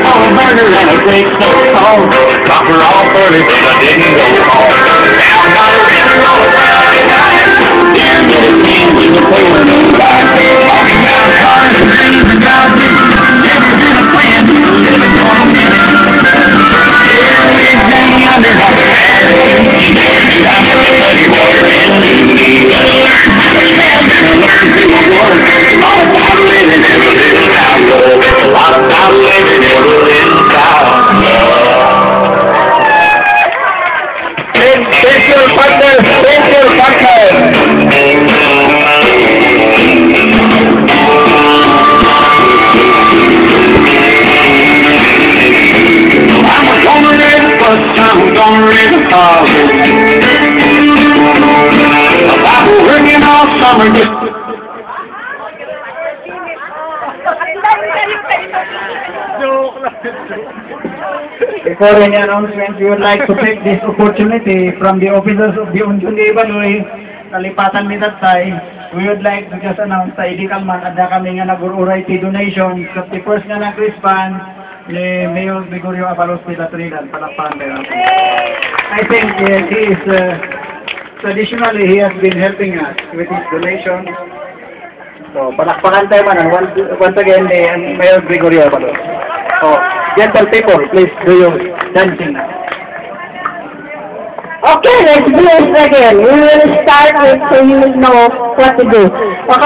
for a burger and a great soul song. Drop her off early, but I didn't go home. Now I got a river on a Friday night. Down to the king with a polar moonlight. Walking down cars and dreams and God never been a plan to live a normal minute. Everything under my hand. You never knew how much muddy water in me. Gotta learn how to stand and learn to work. A lot about living in a little town. A lot about living in a little town. Thank you, partner. Thank you, partner. I'm gonna raise the first time, I'm gonna raise the father. I've been working all summer just Before any announcement, we would like to take this opportunity from the officers of the Unjundi Ibanuri, Kalipatan ni Tatay. We would like to just announce sa Idikalman at kami nga nag-uray ti donation sa the first nga nag-respan ni Mayor Gregorio Avalos de la Trinidad. Palakpakan tayo. I think he is, traditionally he has been helping us with his donation. So, palakpakan tayo man. Once again, ni Mayor Gregorio Avalos. So, gentle people, please do your dancing now. Okay, let's do it again. We will start with so you will know what to do. Okay.